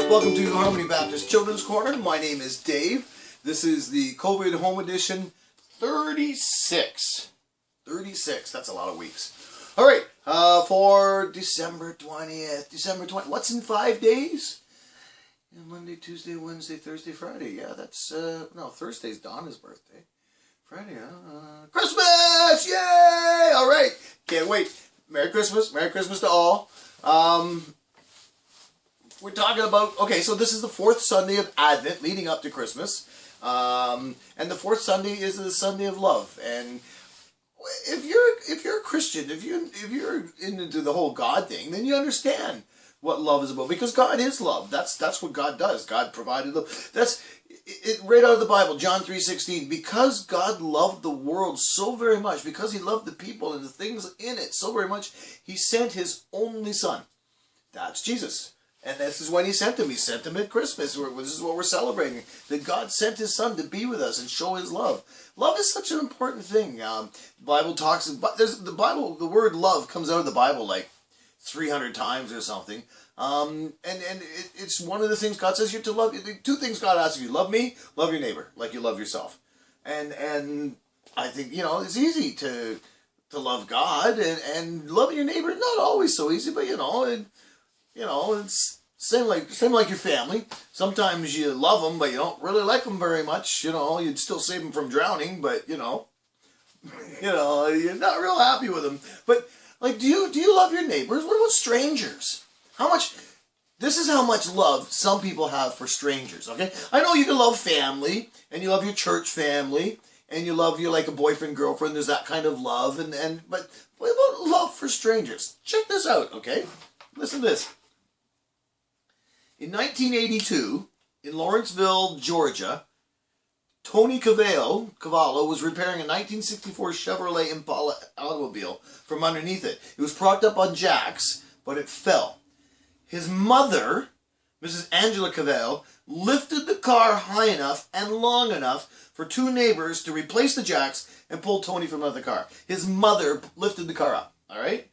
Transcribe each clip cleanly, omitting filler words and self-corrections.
Welcome to Harmony Baptist Children's Corner. My name is Dave. This is the COVID Home Edition 36. 36, that's a lot of weeks. All right, for December 20th. December 20th, what's in 5 days? Yeah, Monday, Tuesday, Wednesday, Thursday, Friday. Yeah, that's, no, Thursday's Donna's birthday. Friday, Christmas! Yay! All right, can't wait. Merry Christmas. Merry Christmas to all. We're talking about, okay, so this is the fourth Sunday of Advent leading up to Christmas. And the fourth Sunday is the Sunday of love. And if you're a Christian, if you're into the whole God thing, then you understand what love is about, because God is love. That's what God does. God provided love. That's it right out of the Bible, John 3:16. Because God loved the world so very much, because he loved the people and the things in it so very much, he sent his only son. That's Jesus. And this is when he sent him. He sent him at Christmas. This is what we're celebrating. That God sent his son to be with us and show his love. Love is such an important thing. The Bible talks, the word love comes out of the Bible like 300 times or something. It's one of the things God says you're to love. Two things God asks you: love me, love your neighbor, like you love yourself. And I think, it's easy to love God, and loving your neighbor, not always so easy, but it's same like your family. Sometimes you love them, but you don't really like them very much. You'd still save them from drowning, but you're not real happy with them. But like, do you love your neighbors? What about strangers? This is how much love some people have for strangers. Okay, I know you can love family, and you love your church family, and you love your like a boyfriend, girlfriend. There's that kind of love, but what about love for strangers? Check this out. Okay, listen to this. In 1982, in Lawrenceville, Georgia, Tony Cavallo was repairing a 1964 Chevrolet Impala automobile from underneath it. It was propped up on jacks, but it fell. His mother, Mrs. Angela Cavallo, lifted the car high enough and long enough for two neighbors to replace the jacks and pull Tony from under the car. His mother lifted the car up, all right?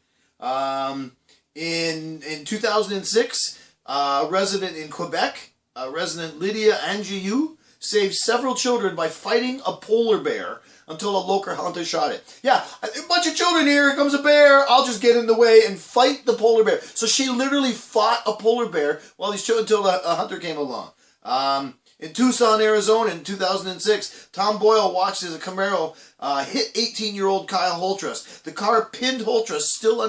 In 2006, a resident in Quebec, resident Lydia Angiou, saved several children by fighting a polar bear until a local hunter shot it. Yeah, a bunch of children here comes a bear, I'll just get in the way and fight the polar bear. So she literally fought a polar bear while these children, until a hunter came along. In Tucson, Arizona in 2006, Tom Boyle watched as a Camaro hit 18-year-old Kyle Holtrus. The car pinned Holtrus, still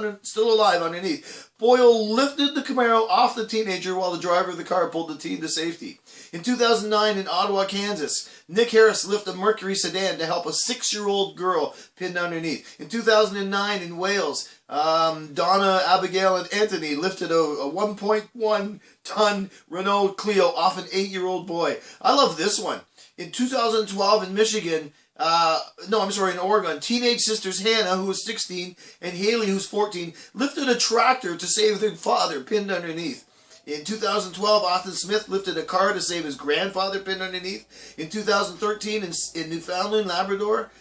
alive underneath. Boyle lifted the Camaro off the teenager while the driver of the car pulled the teen to safety. In 2009 in Ottawa, Kansas, Nick Harris lifted a Mercury sedan to help a 6-year-old girl pinned underneath. In 2009 in Wales, Donna, Abigail, and Anthony lifted a 1.1-ton Renault Clio off an 8-year-old boy. I love this one. In 2012 in Michigan, in Oregon, teenage sisters Hannah, who was 16, and Haley, who's 14, lifted a tractor to save their father pinned underneath. In 2012, Austin Smith lifted a car to save his grandfather pinned underneath. In 2013, in Newfoundland, Labrador,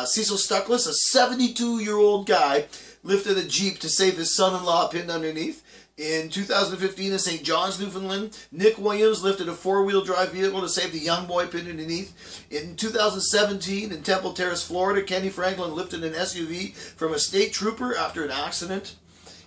Cecil Stuckless, a 72-year-old guy, lifted a Jeep to save his son-in-law pinned underneath. In 2015 in St. John's, Newfoundland, Nick Williams lifted a 4-wheel drive vehicle to save the young boy pinned underneath. In 2017 in Temple Terrace, Florida, Kenny Franklin lifted an SUV from a state trooper after an accident.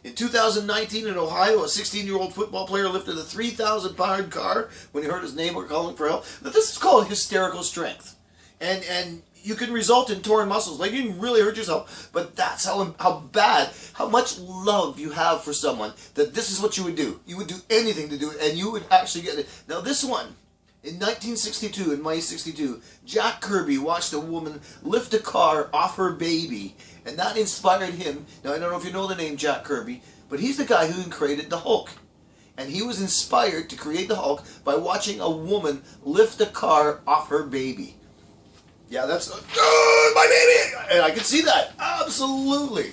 In 2019 in Ohio, a 16-year-old football player lifted a 3,000-pound car when he heard his neighbor calling for help. Now, this is called hysterical strength. And you can result in torn muscles. Like, you can really hurt yourself. But that's how much love you have for someone, that this is what you would do. You would do anything to do it, and you would actually get it. Now, this one, in 1962, in May 62, Jack Kirby watched a woman lift a car off her baby, and that inspired him. Now, I don't know if you know the name Jack Kirby, but he's the guy who created the Hulk. And he was inspired to create the Hulk by watching a woman lift a car off her baby. Yeah, that's, my baby! And I can see that. Absolutely.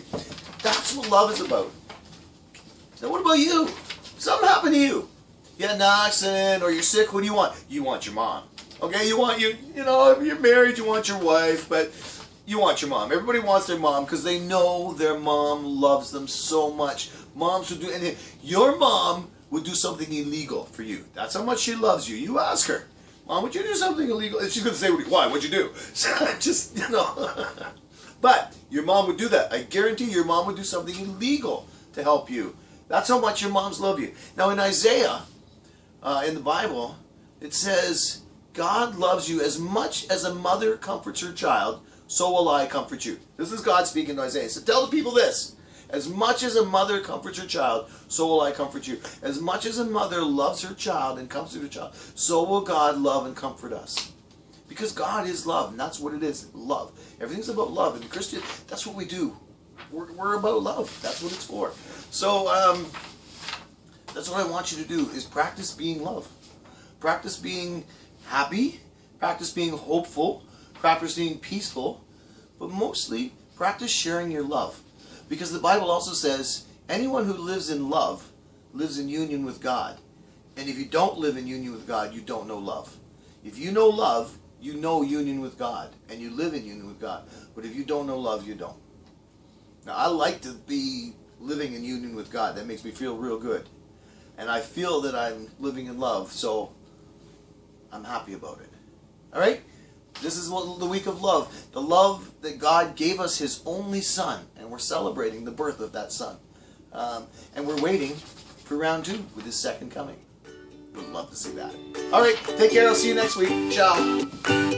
That's what love is about. Now, what about you? Something happened to you. You had an accident, or you're sick. What do you want? You want your mom. Okay, if you're married, you want your wife, but you want your mom. Everybody wants their mom because they know their mom loves them so much. Moms who do anything. Your mom would do something illegal for you. That's how much she loves you. You ask her, Mom, would you do something illegal? And she's going to say, why? What'd you do? Just, But your mom would do that. I guarantee your mom would do something illegal to help you. That's how much your moms love you. Now in Isaiah, in the Bible, it says, God loves you as much as a mother comforts her child, so will I comfort you. This is God speaking to Isaiah. So tell the people this. As much as a mother comforts her child, so will I comfort you. As much as a mother loves her child and comforts her child, so will God love and comfort us. Because God is love, and that's what it is, love. Everything's about love. And Christian, that's what we do. We're about love. That's what it's for. So, that's what I want you to do, is practice being love. Practice being happy. Practice being hopeful. Practice being peaceful. But mostly, practice sharing your love. Because the Bible also says, anyone who lives in love lives in union with God. And if you don't live in union with God, you don't know love. If you know love, you know union with God. And you live in union with God. But if you don't know love, you don't. Now, I like to be living in union with God. That makes me feel real good. And I feel that I'm living in love, so I'm happy about it. All right? This is the week of love. The love that God gave us His only Son. And we're celebrating the birth of that Son. And we're waiting for round 2 with His second coming. Would love to see that. All right, take care. I'll see you next week. Ciao.